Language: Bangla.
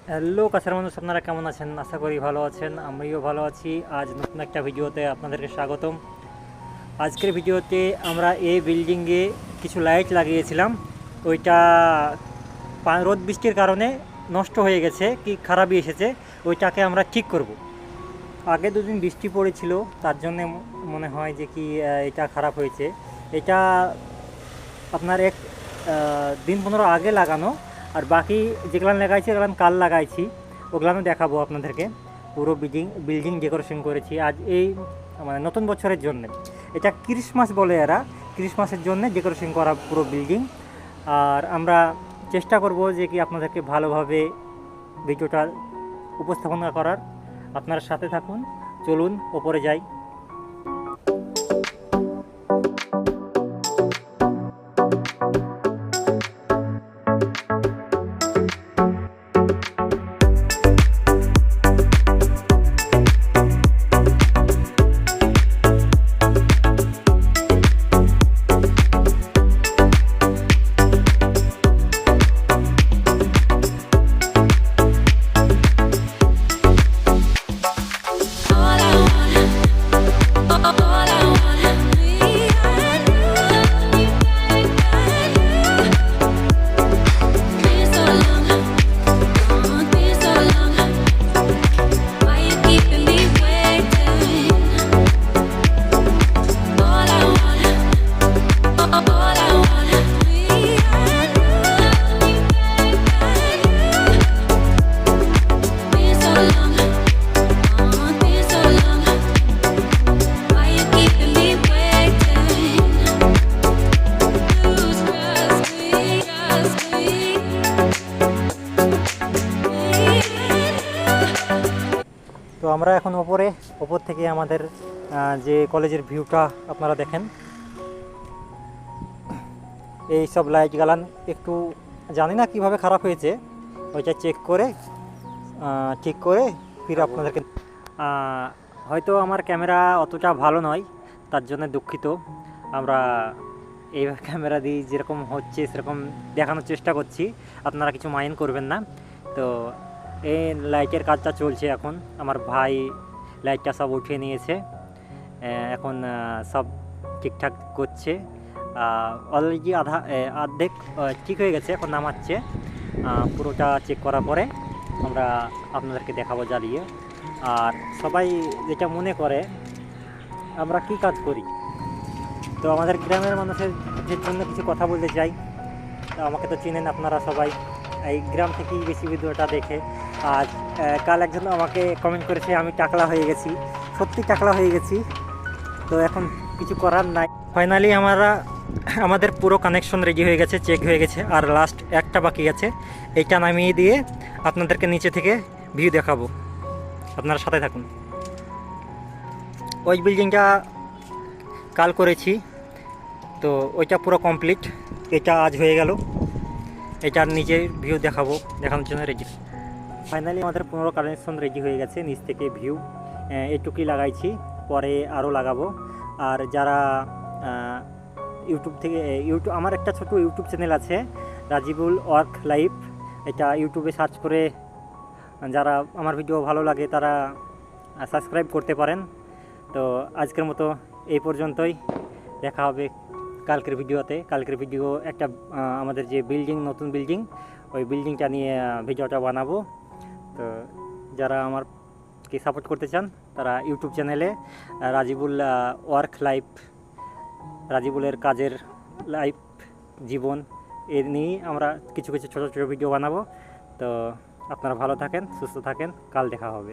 হ্যালো কাছের মানুষ, আপনারা কেমন আছেন? আশা করি ভালো আছেন, আমিও ভালো আছি। আজ নতুন একটা ভিডিওতে আপনাদেরকে স্বাগতম। আজকের ভিডিওতে আমরা এই বিল্ডিংয়ে কিছু লাইট লাগিয়েছিলাম, ওইটা রোদ বৃষ্টির কারণে নষ্ট হয়ে গেছে, কি খারাপই এসেছে, ওইটাকে আমরা ঠিক করব। আগে দুদিন বৃষ্টি পড়েছিল, তার জন্য মনে হয় যে কি এটা খারাপ হয়েছে। এটা আপনার দিন 15 আগে লাগানো, আর বাকি যেগুলো লাগাইছি ওগুলো কাল লাগাইছি, ওগুলো আমি দেখাবো আপনাদেরকে। পুরো বিল্ডিং ডেকোরেশন করেছি আজ এই মানে নতুন বছরের জন্য। এটা ক্রিসমাস বলে, এরা ক্রিসমাসের জন্য ডেকোরেশন করা পুরো বিল্ডিং। আর আমরা চেষ্টা করব যে কি আপনাদেরকে ভালোভাবে ভিডিওটা উপস্থাপনা করার। আপনারা সাথে থাকুন, চলুন ওপরে যাই। তো আমরা এখন ওপর থেকে আমাদের যে কলেজের ভিউটা আপনারা দেখেন। এই সব লাইট গালান একটু জানি না কিভাবে খারাপ হয়েছে, ওইটা চেক করে ঠিক করে ফিরে আপনাদেরকে। হয়তো আমার ক্যামেরা অতটা ভালো নয়, তার জন্য দুঃখিত। আমরা এই ক্যামেরা দিয়ে যেরকম হচ্ছে সেরকম দেখানোর চেষ্টা করছি, আপনারা কিছু মাইন্ড করবেন না। তো এই লাইটের কাজটা চলছে এখন, আমার ভাই লাইটটা সব উঠিয়ে নিয়েছে, এখন সব ঠিকঠাক করছে। অলরেডি অর্ধেক ঠিক হয়ে গেছে, এখন নামাচ্ছে। পুরোটা চেক করার পরে আমরা আপনাদেরকে দেখাবো জ্বালিয়ে। আর সবাই যেটা মনে করে আমরা কি কাজ করি, তো আমাদের গ্রামের মানুষের জন্য কিছু কথা বলতে চাই। আমাকে তো চিনেন আপনারা সবাই, এই গ্রাম থেকেই বেশি ভিডিওটা দেখে। আর কাল একজন আমাকে কমেন্ট করেছে আমি টাকলা হয়ে গেছি, সত্যি টাকলা হয়ে গেছি। তো এখন কিছু করার নাই। ফাইনালি আমাদের পুরো কানেকশন রেডি হয়ে গেছে, চেক হয়ে গেছে, আর লাস্ট একটা বাকি আছে। এইটা নামিয়ে দিয়ে আপনাদেরকে নিচে থেকে ভিউ দেখাবো, আপনারা সাথে থাকুন। ওই বিল্ডিংটা কাল করেছি, তো ওইটা পুরো কমপ্লিট। এটা আজ হয়ে গেল, এটার নিচে ভিউ দেখানোর জন্য রেডি। ফাইনালি আমাদের 15 কানেকশন রেডি হয়ে গেছে, নিচ থেকে ভিউ এইটুকুই লাগাইছি, পরে আরও লাগাবো। আর যারা আমার একটা ছোট ইউটিউব চ্যানেল আছে, রাজিবুল ওয়ার্ক লাইফ, এটা ইউটিউবে সার্চ করে যারা আমার ভিডিও ভালো লাগে তারা সাবস্ক্রাইব করতে পারেন। তো আজকের মতো এই পর্যন্তই, দেখা হবে কালকের ভিডিওতে। কালকের ভিডিও একটা আমাদের যে নতুন বিল্ডিং, ওই বিল্ডিংটা নিয়ে ভিডিওটা বানাবো। তো যারা আমারকে সাপোর্ট করতে চান তারা ইউটিউব চ্যানেলে রাজিবুল ওয়ার্ক লাইফ, রাজিবুলের কাজের লাইফ জীবন, এর নিয়েই আমরা কিছু ছোটো ছোটো ভিডিও বানাবো। তো আপনারা ভালো থাকেন, সুস্থ থাকেন, কাল দেখা হবে।